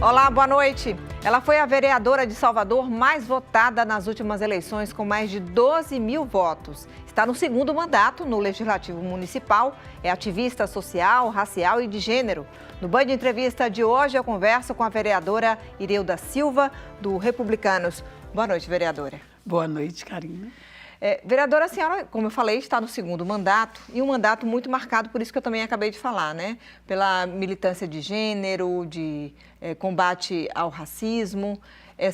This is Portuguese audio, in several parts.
Olá, boa noite. Ela foi a vereadora de Salvador mais votada nas últimas eleições, com mais de 12 mil votos. Está no segundo mandato no Legislativo Municipal, é ativista social, racial e de gênero. No Band de Entrevista de hoje, eu converso com a vereadora Ireuda Silva, do Republicanos. Boa noite, vereadora. Boa noite, Karina. Vereadora, a senhora, como eu falei, está no segundo mandato e um mandato muito marcado, por isso que eu também acabei de falar, né? Pela militância de gênero, de combate ao racismo,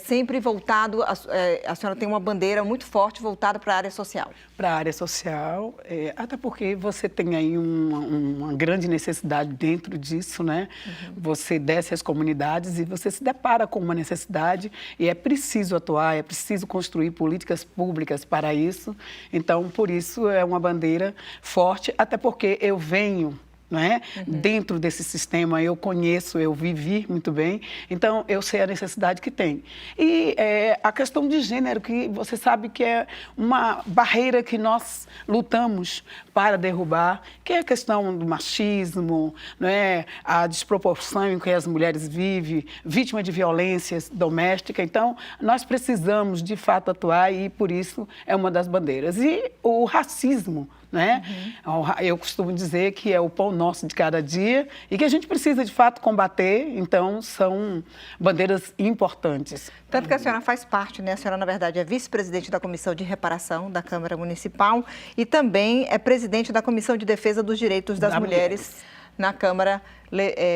sempre voltado, a senhora tem uma bandeira muito forte voltada para a área social. Para a área social, até porque você tem aí uma grande necessidade dentro disso, né? Uhum. Você desce às comunidades e você se depara com uma necessidade e é preciso atuar, é preciso construir políticas públicas para isso. Então, por isso é uma bandeira forte, até porque eu venho... Não é? Uhum. Dentro desse sistema eu conheço, eu vivi muito bem, então eu sei a necessidade que tem. E a questão de gênero, que você sabe que é uma barreira que nós lutamos para derrubar, que é a questão do machismo, não é? A desproporção em que as mulheres vivem, vítima de violências domésticas. Então, nós precisamos, de fato, atuar e, por isso, é uma das bandeiras. E o racismo, né? Uhum. Eu costumo dizer que é o pão nosso de cada dia e que a gente precisa, de fato, combater. Então, são bandeiras importantes. Tanto que a senhora faz parte, né? A senhora, na verdade, é vice-presidente da Comissão de Reparação da Câmara Municipal e também é presidente da Comissão de Defesa dos Direitos das Mulheres na Câmara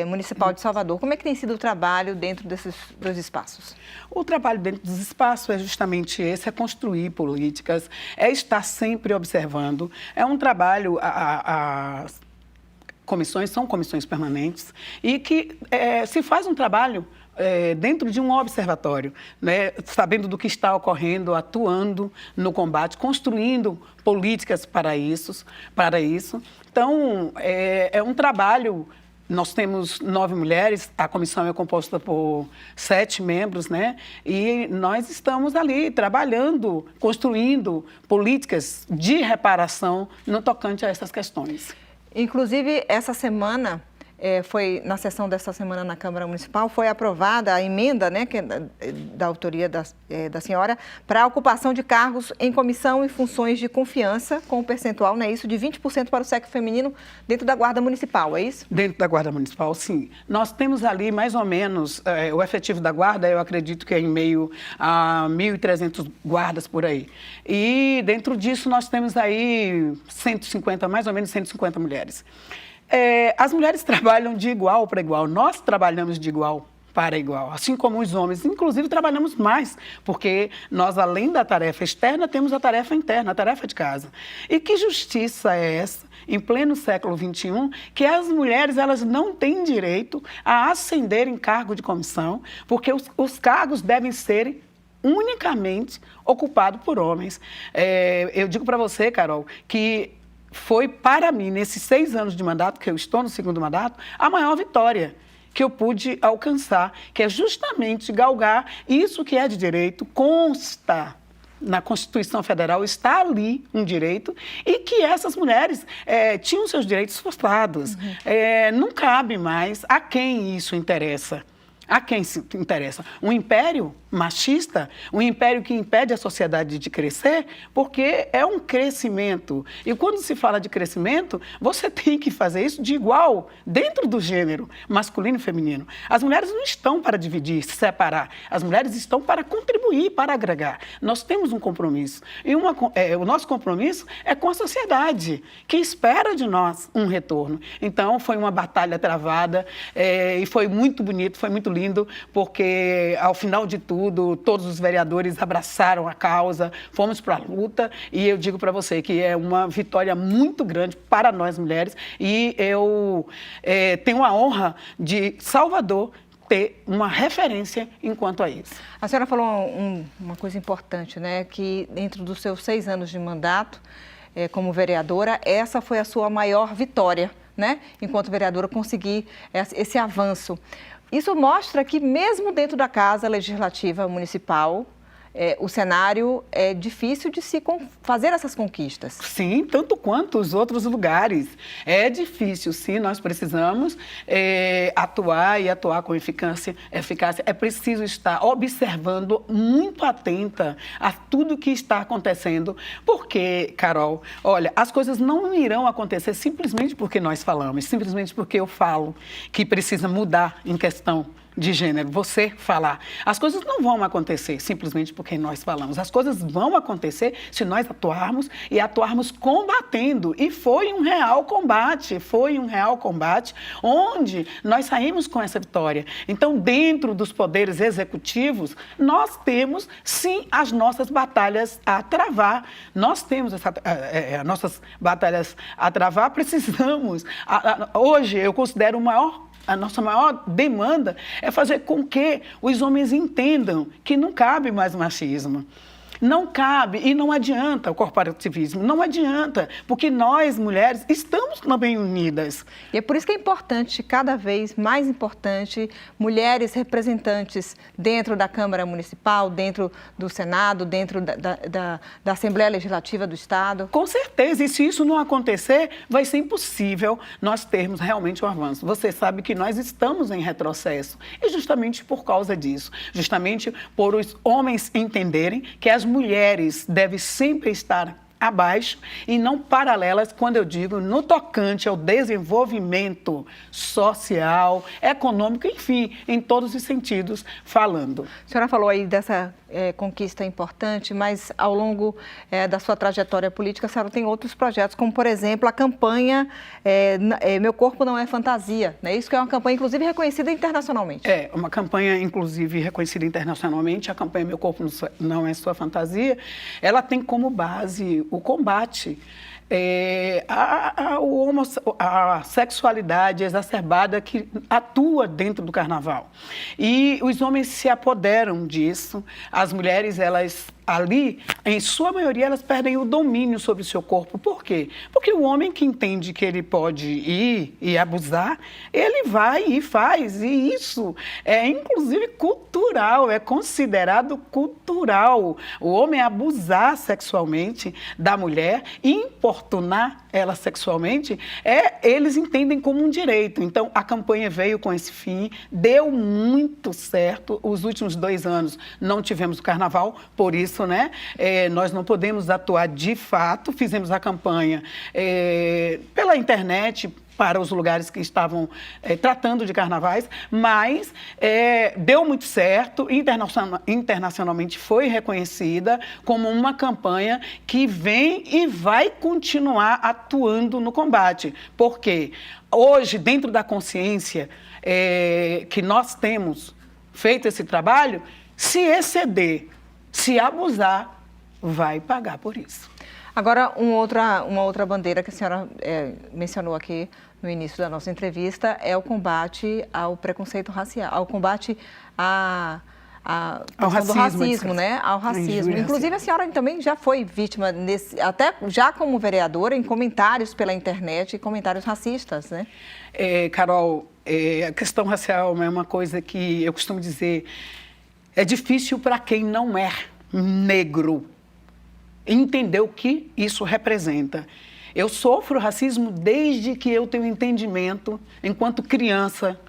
Municipal de Salvador. Como é que tem sido o trabalho dentro desses dois espaços? O trabalho dentro dos espaços é justamente esse, é construir políticas, é estar sempre observando. É um trabalho, as comissões são comissões permanentes e que se faz um trabalho dentro de um observatório, né, sabendo do que está ocorrendo, atuando no combate, construindo políticas para isso. Então, é um trabalho. Nós temos 9 mulheres, a comissão é composta por 7 membros, né? E nós estamos ali trabalhando, construindo políticas de reparação no tocante a essas questões. Inclusive, essa semana, foi na sessão dessa semana na Câmara Municipal, foi aprovada a emenda, né, que é da autoria da senhora, para a ocupação de cargos em comissão e funções de confiança, com um percentual, né, isso, de 20% para o sexo feminino dentro da Guarda Municipal, é isso? Dentro da Guarda Municipal, sim. Nós temos ali, mais ou menos, o efetivo da Guarda, eu acredito que é em meio a 1.300 guardas por aí. E dentro disso nós temos aí 150, mais ou menos 150 mulheres. As mulheres trabalham de igual para igual, nós trabalhamos de igual para igual, assim como os homens, inclusive trabalhamos mais, porque nós, além da tarefa externa, temos a tarefa interna, a tarefa de casa. E que justiça é essa, em pleno século XXI, que as mulheres elas não têm direito a ascender em cargo de comissão, porque os cargos devem ser unicamente ocupados por homens. Eu digo para você, Carol, que foi para mim, nesses 6 anos de mandato, que eu estou no segundo mandato, a maior vitória que eu pude alcançar, que é justamente galgar isso que é de direito, consta na Constituição Federal, está ali um direito, e que essas mulheres tinham seus direitos frustrados. Uhum. Não cabe mais a quem isso interessa. A quem se interessa? Um império machista, um império que impede a sociedade de crescer, porque é um crescimento. E quando se fala de crescimento, você tem que fazer isso de igual, dentro do gênero masculino e feminino. As mulheres não estão para dividir, separar. As mulheres estão para contribuir, para agregar. Nós temos um compromisso. E o nosso compromisso é com a sociedade, que espera de nós um retorno. Então, foi uma batalha travada e foi muito bonito, foi muito lindo, porque, ao final de tudo, todos os vereadores abraçaram a causa, fomos para a luta e eu digo para você que é uma vitória muito grande para nós mulheres e eu tenho a honra de Salvador ter uma referência enquanto a isso. A senhora falou uma coisa importante, né, que dentro dos seus 6 anos de mandato como vereadora, essa foi a sua maior vitória, né, enquanto vereadora, conseguir esse avanço. Isso mostra que, mesmo dentro da Casa Legislativa Municipal, o cenário é difícil de se fazer essas conquistas. Sim, tanto quanto os outros lugares. É difícil, sim, nós precisamos atuar e atuar com eficácia. É preciso estar observando, muito atenta a tudo que está acontecendo. Porque, Carol, olha, as coisas não irão acontecer simplesmente porque nós falamos, simplesmente porque eu falo que precisa mudar em questão de gênero, você falar. As coisas não vão acontecer simplesmente porque nós falamos. As coisas vão acontecer se nós atuarmos e atuarmos combatendo. E foi um real combate onde nós saímos com essa vitória. Então, dentro dos poderes executivos, nós temos, sim, as nossas batalhas a travar. Nós temos as nossas batalhas a travar, precisamos. Hoje, eu considero a nossa maior demanda é fazer com que os homens entendam que não cabe mais machismo. Não cabe e não adianta o corporativismo, não adianta, porque nós, mulheres, estamos também unidas. E é por isso que é importante, cada vez mais importante, mulheres representantes dentro da Câmara Municipal, dentro do Senado, dentro da Assembleia Legislativa do Estado. Com certeza, e se isso não acontecer, vai ser impossível nós termos realmente um avanço. Você sabe que nós estamos em retrocesso, e justamente por causa disso, justamente por os homens entenderem que as mulheres devem sempre estar abaixo e não paralelas, quando eu digo no tocante ao desenvolvimento social, econômico, enfim, em todos os sentidos falando. A senhora falou aí dessa conquista importante, mas ao longo da sua trajetória política, a senhora tem outros projetos, como, por exemplo, a campanha Meu Corpo Não é Fantasia, né? Isso que é uma campanha, inclusive, reconhecida internacionalmente. É, uma campanha, inclusive, reconhecida internacionalmente, a campanha Meu Corpo Não é Sua Fantasia, ela tem como base o combate a sexualidade exacerbada que atua dentro do carnaval. E os homens se apoderam disso, as mulheres, elas ali, em sua maioria, elas perdem o domínio sobre o seu corpo. Por quê? Porque o homem que entende que ele pode ir e abusar, ele vai e faz. E isso é, inclusive, cultural, é considerado cultural. O homem abusar sexualmente da mulher e importunar ela sexualmente, eles entendem como um direito. Então, a campanha veio com esse fim, deu muito certo. Os últimos 2 anos não tivemos o carnaval, por isso, né? Nós não podemos atuar de fato. Fizemos a campanha pela internet para os lugares que estavam tratando de carnavais, mas deu muito certo, internacionalmente foi reconhecida como uma campanha que vem e vai continuar atuando no combate. Por quê? Hoje, dentro da consciência que nós temos feito esse trabalho, se exceder, se abusar, vai pagar por isso. Agora, uma outra bandeira que a senhora mencionou aqui no início da nossa entrevista é o combate ao preconceito racial, ao combate ao racismo, né? Ao racismo. Inclusive, a senhora também já foi vítima, até já como vereadora, em comentários pela internet, comentários racistas, né? Carol, a questão racial é uma coisa que eu costumo dizer, é difícil para quem não é negro entender o que isso representa. Eu sofro racismo desde que eu tenho entendimento, enquanto criança,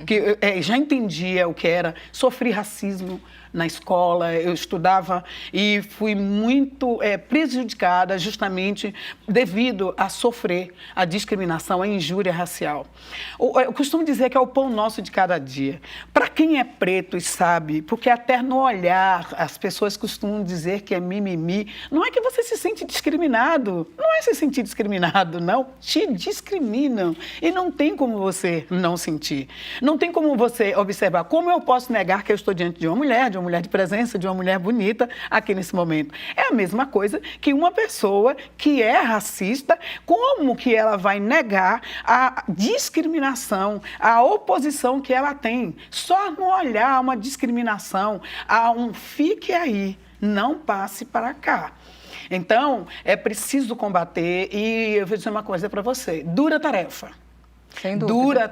que já entendia o que era. Sofri racismo na escola, eu estudava e fui muito prejudicada justamente devido a sofrer a discriminação, a injúria racial. Eu costumo dizer que é o pão nosso de cada dia. Para quem é preto e sabe, porque até no olhar as pessoas costumam dizer que é mimimi, não é que você se sente discriminado, não é se sentir discriminado, não, te discriminam e não tem como você não sentir. Não tem como você observar como eu posso negar que eu estou diante de uma mulher de presença, de uma mulher bonita aqui nesse momento. É a mesma coisa que uma pessoa que é racista, como que ela vai negar a discriminação, a oposição que ela tem? Só no olhar uma discriminação, a um fique aí, não passe para cá. Então, é preciso combater e eu vou dizer uma coisa para você, dura tarefa. Sem dúvida.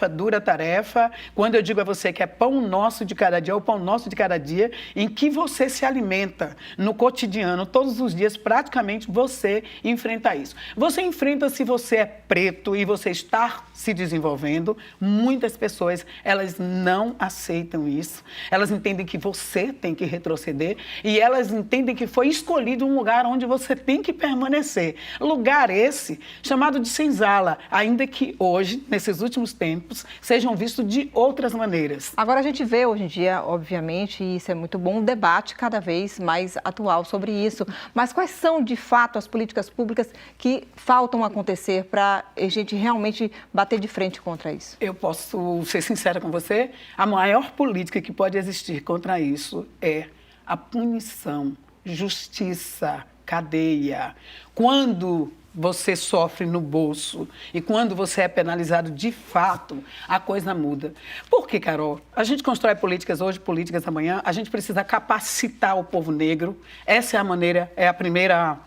Dura tarefa. Quando eu digo a você que é pão nosso de cada dia, é o pão nosso de cada dia, em que você se alimenta no cotidiano, todos os dias, praticamente você enfrenta isso. Você enfrenta se você é preto e você está se desenvolvendo. Muitas pessoas, elas não aceitam isso. Elas entendem que você tem que retroceder e elas entendem que foi escolhido um lugar onde você tem que permanecer. Lugar esse chamado de senzala, ainda que hoje, nesses últimos tempos, sejam vistos de outras maneiras. Agora a gente vê hoje em dia, obviamente, e isso é muito bom, um debate cada vez mais atual sobre isso. Mas quais são, de fato, as políticas públicas que faltam acontecer para a gente realmente bater de frente contra isso? Eu posso ser sincera com você, a maior política que pode existir contra isso é a punição, justiça, cadeia. Quando você sofre no bolso e quando você é penalizado de fato, a coisa muda. Por quê, Carol? A gente constrói políticas hoje, políticas amanhã, a gente precisa capacitar o povo negro. Essa é a maneira, é a primeira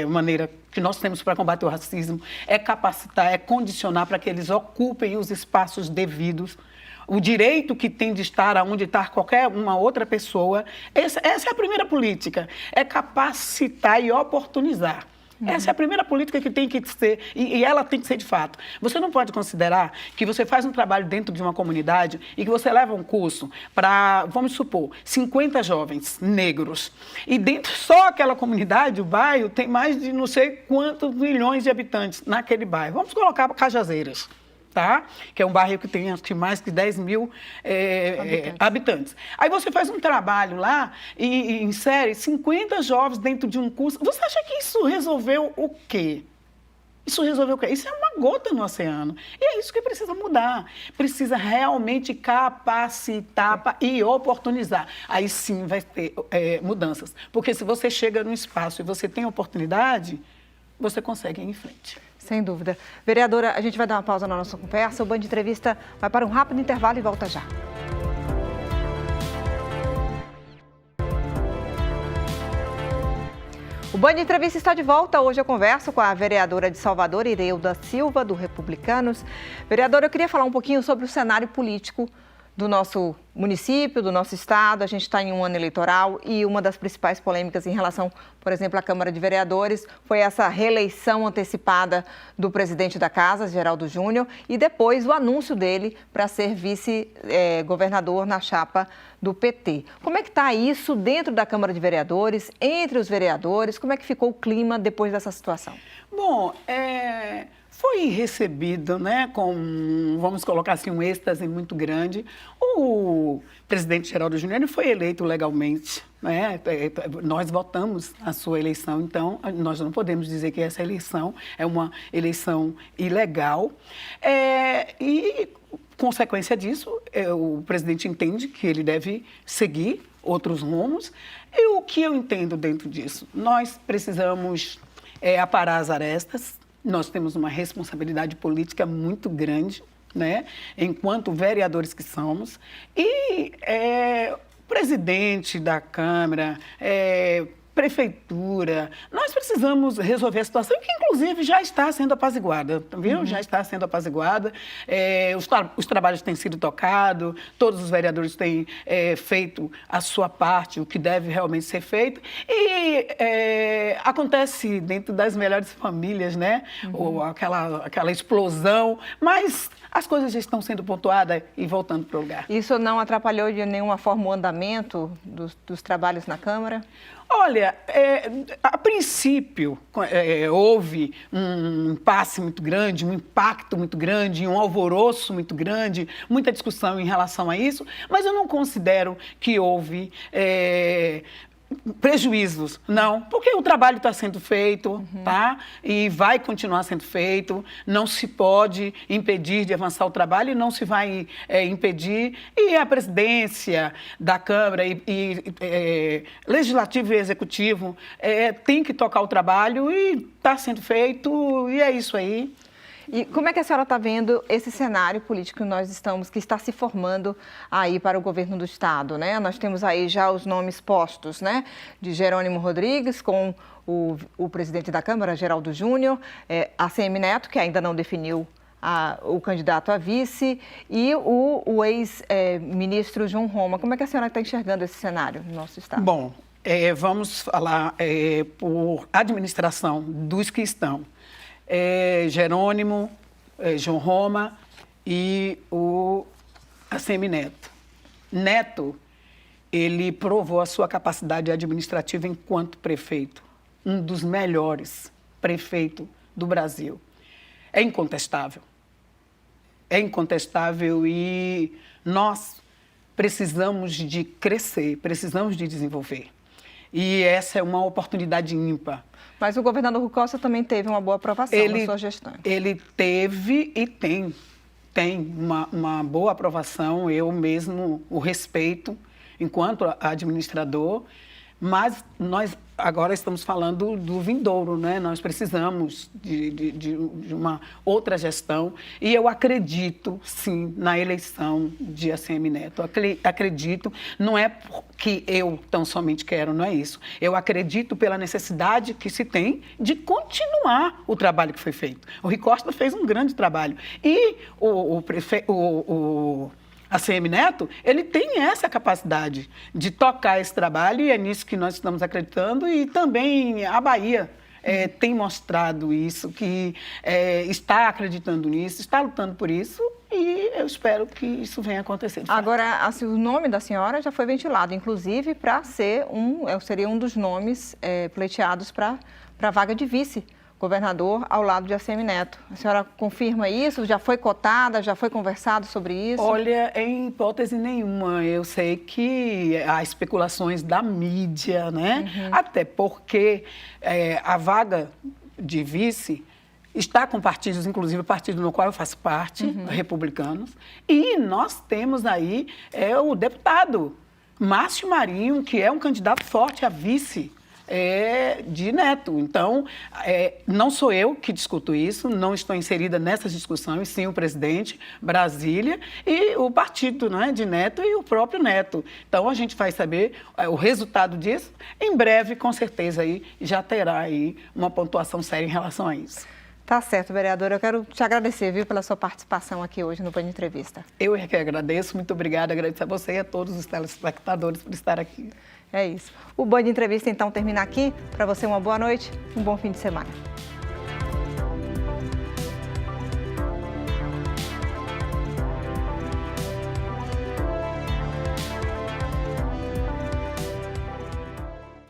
maneira que nós temos para combater o racismo, é capacitar, é condicionar para que eles ocupem os espaços devidos. O direito que tem de estar onde está qualquer uma outra pessoa, essa é a primeira política, é capacitar e oportunizar. Essa é a primeira política que tem que ser, e ela tem que ser de fato. Você não pode considerar que você faz um trabalho dentro de uma comunidade e que você leva um curso para, vamos supor, 50 jovens negros. E dentro só aquela comunidade, o bairro, tem mais de não sei quantos milhões de habitantes naquele bairro. Vamos colocar Cajazeiras. Tá? Que é um bairro que tem acho que mais de 10 mil habitantes. Aí você faz um trabalho lá e insere 50 jovens dentro de um curso. Você acha que isso resolveu o quê? Isso resolveu o quê? Isso é uma gota no oceano. E é isso que precisa mudar. Precisa realmente capacitar e oportunizar. Aí sim vai ter mudanças. Porque se você chega num espaço e você tem oportunidade, você consegue ir em frente. Sem dúvida. Vereadora, a gente vai dar uma pausa na nossa conversa. O Band Entrevista vai para um rápido intervalo e volta já. O Band Entrevista está de volta. Hoje eu converso com a vereadora de Salvador, Ireuda Silva, do Republicanos. Vereadora, eu queria falar um pouquinho sobre o cenário político do nosso município, do nosso estado. A gente está em um ano eleitoral e uma das principais polêmicas em relação, por exemplo, à Câmara de Vereadores foi essa reeleição antecipada do presidente da Casa, Geraldo Júnior, e depois o anúncio dele para ser vice-governador na chapa do PT. Como é que está isso dentro da Câmara de Vereadores, entre os vereadores? Como é que ficou o clima depois dessa situação? Bom, foi recebido, né, com, vamos colocar assim, um êxtase muito grande. O presidente Geraldo Júnior foi eleito legalmente, né? Nós votamos a sua eleição, então nós não podemos dizer que essa eleição é uma eleição ilegal. E, consequência disso, o presidente entende que ele deve seguir outros rumos. E o que eu entendo dentro disso? Nós precisamos aparar as arestas. Nós temos uma responsabilidade política muito grande, né, enquanto vereadores que somos. E presidente da Câmara, prefeitura, nós precisamos resolver a situação que, inclusive, já está sendo apaziguada, viu? Já está sendo apaziguada, os trabalhos têm sido tocados, todos os vereadores têm feito a sua parte, o que deve realmente ser feito, e acontece dentro das melhores famílias, né? Ou aquela explosão, mas as coisas já estão sendo pontuadas e voltando para o lugar. Isso não atrapalhou de nenhuma forma o andamento dos trabalhos na Câmara? Olha, a princípio houve um impasse muito grande, um impacto muito grande, um alvoroço muito grande, muita discussão em relação a isso, mas eu não considero que houve prejuízos, não, porque o trabalho está sendo feito, tá? E vai continuar sendo feito, não se pode impedir de avançar o trabalho e não se vai impedir. E a presidência da Câmara e Legislativo e Executivo tem que tocar o trabalho e está sendo feito e é isso aí. E como é que a senhora está vendo esse cenário político que está se formando aí para o governo do estado, né? Nós temos aí já os nomes postos, né? De Jerônimo Rodrigues com o presidente da Câmara, Geraldo Júnior, ACM Neto, que ainda não definiu o candidato a vice e o ex-ministro João Roma. Como é que a senhora está enxergando esse cenário no nosso estado? Bom, vamos falar por administração dos que estão. Jerônimo, João Roma e o ACM Neto. Neto, ele provou a sua capacidade administrativa enquanto prefeito, um dos melhores prefeitos do Brasil. É incontestável. É incontestável e nós precisamos de crescer, precisamos de desenvolver. E essa é uma oportunidade ímpar. Mas o governador Rui Costa também teve uma boa aprovação na sua gestão. Ele teve e tem uma boa aprovação, eu mesmo o respeito enquanto administrador, mas nós agora estamos falando do vindouro, né? Nós precisamos de uma outra gestão e eu acredito, sim, na eleição de ACM Neto. Acredito, não é que eu tão somente quero, não é isso. Eu acredito pela necessidade que se tem de continuar o trabalho que foi feito. O Rui Costa fez um grande trabalho e ACM Neto, ele tem essa capacidade de tocar esse trabalho e é nisso que nós estamos acreditando e também a Bahia tem mostrado isso, que está acreditando nisso, está lutando por isso e eu espero que isso venha acontecer. Agora, assim, o nome da senhora já foi ventilado, inclusive para seria um dos nomes pleiteados para a vaga de vice-governador ao lado de ACM Neto. A senhora confirma isso? Já foi cotada? Já foi conversado sobre isso? Olha, em hipótese nenhuma. Eu sei que há especulações da mídia, né? Uhum. Até porque a vaga de vice está com partidos, inclusive o partido no qual eu faço parte, republicanos, e nós temos aí o deputado Márcio Marinho, que é um candidato forte a vice de Neto. Então, não sou eu que discuto isso, não estou inserida nessas discussões, sim o presidente, Brasília, e o partido, né, de Neto e o próprio Neto. Então, a gente vai saber o resultado disso. Em breve, com certeza, aí, já terá aí uma pontuação séria em relação a isso. Tá certo, vereadora. Eu quero te agradecer, viu, pela sua participação aqui hoje no Band Entrevista. Eu é que agradeço, muito obrigada. Agradeço a você e a todos os telespectadores por estar aqui. É isso. O Band Entrevista, então, termina aqui. Para você, uma boa noite, um bom fim de semana.